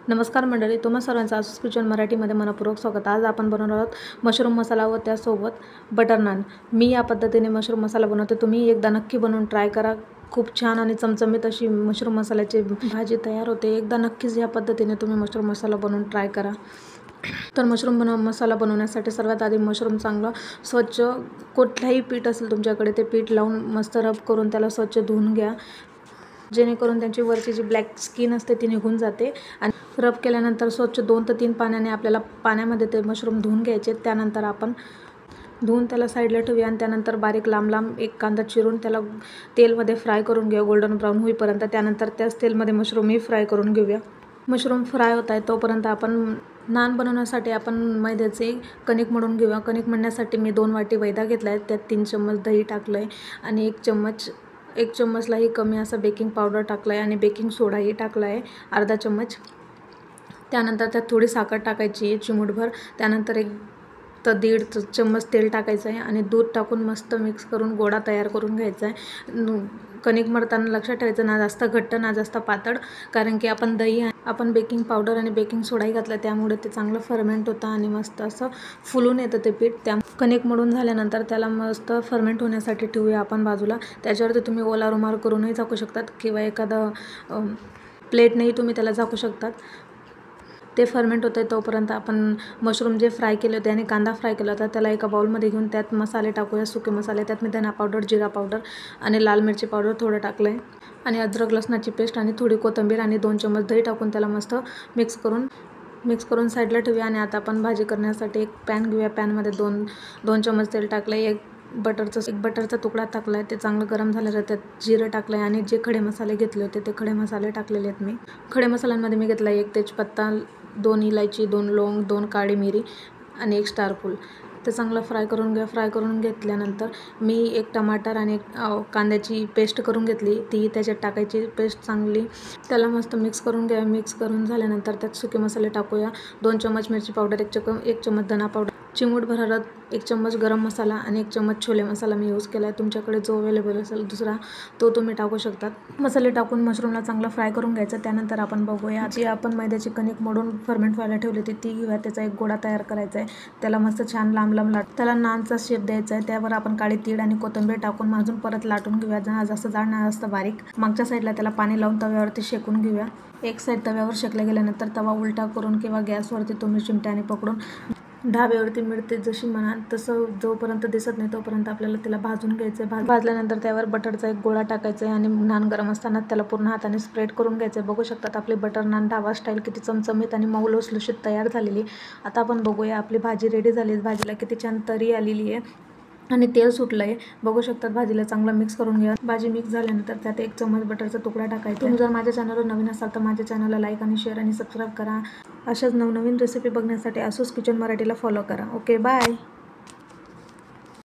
नमस्कार मंडळी, तुम्हा सर्वांचं आसूस किचन मराठीमध्ये मनपूर्वक स्वागत. आज आपण बनवणार आहोत मशरूम मसाला व त्यासोबत बटर नान. मी या पद्धतीने मशरूम मसाला बनवते. तुम्ही एकदा नक्की बनवून ट्राय करा. खूप छान आणि चमचमीत अशी मशरूम मसाल्याची भाजी तयार होते. एकदा नक्कीच या पद्धतीने तुम्ही मशरूम मसाला बनवून ट्राय करा. तर मशरूम मसाला बनवण्यासाठी सर्वात आधी मशरूम चांगलं स्वच्छ, कुठल्याही पीठ असेल तुमच्याकडे ते पीठ लावून मस्त रब करून त्याला स्वच्छ धुवून घ्या, जेणेकरून त्यांची वरची जी ब्लॅक स्किन असते ती निघून जाते. आणि रब केल्यानंतर स्वच्छ 2 ते 3 पाण्याने आपल्याला पाण्यामध्ये ते मशरूम धुवून घ्यायचे. त्यानंतर आपण धुवून त्याला साईडला ठेवूया आणि त्यानंतर बारीक लांब लांब एक कांदा चिरून त्याला तेलमध्ये फ्राय करून घेऊया गोल्डन ब्राऊन होईपर्यंत. त्यानंतर त्याच तेलमध्ये मशरूमही फ्राय करून घेऊया. मशरूम फ्राय होत आहे तोपर्यंत आपण नान बनवण्यासाठी आपण मैद्याचे कणिक मळून घेऊया. कणिक मळण्यासाठी मी 2 वाटी मैदा घेतला आहे. त्यात 3 चम्मच दही टाकलं आहे आणि 1 चम्मचलाही कमी असं बेकिंग पावडर टाकलं आहे आणि बेकिंग सोडाही टाकला आहे अर्धा चम्मच. त्यानंतर त्यात थोडी साखर टाकायची आहे चिमूटभर. त्यानंतर 1 ते 1.5 चम्मच तेल टाकायचं आहे आणि दूध टाकून मस्त मिक्स करून गोळा तयार करून घ्यायचा आहे. कणिक मळताना लक्षात ठेवायचं, ना जास्त घट्ट ना जास्त पातळ, कारण की आपण बेकिंग पावडर आणि बेकिंग सोडाही घातला, त्यामुळे ते चांगलं फर्मेंट होतं आणि मस्त असं फुलून येतं ते पीठ. त्या कणिक मळून झाल्यानंतर त्याला मस्त फर्मेंट होण्यासाठी ठेवूया आपण बाजूला. त्याच्यावरती तुम्ही ओला रुमाल करूनही झाकू शकतात किंवा एखादं प्लेटनेही तुम्ही त्याला झाकू शकतात. ते फर्मेंट होतं आहे तोपर्यंत आपण मशरूम जे फ्राय केले होते आणि कांदा फ्राय केला होता त्याला एका बाउलमध्ये घेऊन त्यात मसाले टाकूया, सुके मसाले. त्यात मी धना पावडर, जिरा पावडर आणि लाल मिरची पावडर थोडं टाकलं आहे आणि अद्रक लसणाची पेस्ट आणि थोडी कोथिंबीर आणि 2 चम्मच दही टाकून त्याला मस्त मिक्स करून साईडला ठेवूया. आणि आता आपण भाजी करण्यासाठी एक पॅन घेऊया. पॅनमध्ये 2 चम्मच तेल टाकलं आहे. एक बटरचा तुकडा टाकला आहे. ते चांगलं गरम झाल्यावर त्यात जिरं टाकलं आहे आणि जे खडे मसाले घेतले होते ते खडे मसाले टाकलेले आहेत मी. खडे मसाल्यांमध्ये मी घेतला आहे 1 तेजपत्ता, 2 इलायची, 2 लवंग, 2 काळी मिरी आणि 1 स्टार फूल. ते चांगलं फ्राय करून घ्या. फ्राय करून घेतल्यानंतर मी 1 टमाटर आणि 1 कांद्याची पेस्ट करून घेतली, ती त्याच्यात टाकायची. पेस्ट चांगली त्याला मस्त मिक्स करून घ्या. मिक्स करून झाल्यानंतर त्यात सुके मसाले टाकूया. 2 चम्मच मिरची पावडर, 1 चम्मच धना पावडर, चिमूटभर हळद, 1 चम्मच गरम मसाला आणि 1 चम्मच छोले मसाला मी यूज केला आहे. तुमच्याकडे जो अवेलेबल असेल दुसरा तो तुम्ही टाकू शकतात. मसाले टाकून मशरूमला चांगलं फ्राय करून घ्यायचं. त्यानंतर आपण बघूया, जी आपण मैद्याची कणिक मळून फर्मेंट व्हायला ठेवली होती ती घेऊया. त्याचा एक गोळा तयार करायचा आहे. त्याला मस्त छान लांब त्याला नानचा शेप द्यायचा आहे. त्यावर आपण काळी तीळ आणि कोथिंबीर टाकून भाजून परत लाटून घेऊया. ना जास्त जाड ना जास्त बारीक. मागच्या साईडला त्याला पाणी लावून तव्यावरती शेकून घेऊया. एक साईड तव्यावर शेकल्या गेल्यानंतर तवा उलटा करून किंवा गॅसवरती तुम्ही चिमट्याने पकडून ढाब्यावरती मिळते जशी म्हणा तसं जोपर्यंत दिसत नाही तोपर्यंत आपल्याला त्याला भाजून घ्यायचं आहे. भाजल्यानंतर त्यावर बटरचा एक गोळा टाकायचा आहे आणि नान गरम असताना त्याला पूर्ण हाताने स्प्रेड करून घ्यायचं आहे. बघू शकतात आपली बटर नान ढाबा स्टाईल किती चमचमीत आणि मऊ लुसलुशीत तयार झालेली. आता आपण बघूया आपली भाजी रेडी झाली. भाजीला किती छान तरी आलेली आहे आणि तेल सुटलं आहे. बघू शकतात. भाजीला चांगलं मिक्स करून घ्या. भाजी मिक्स झाल्यानंतर त्यात 1 चम्मच बटरचा तुकडा टाकायचा. तुम्ही जर माझ्या चॅनलवर नवीन असाल तर माझ्या चॅनलला लाईक आणि शेअर आणि सबस्क्राईब करा. अशाच नवनवीन रेसिपी बघण्यासाठी आसूस किचन मराठीला फॉलो करा. Okay, bye.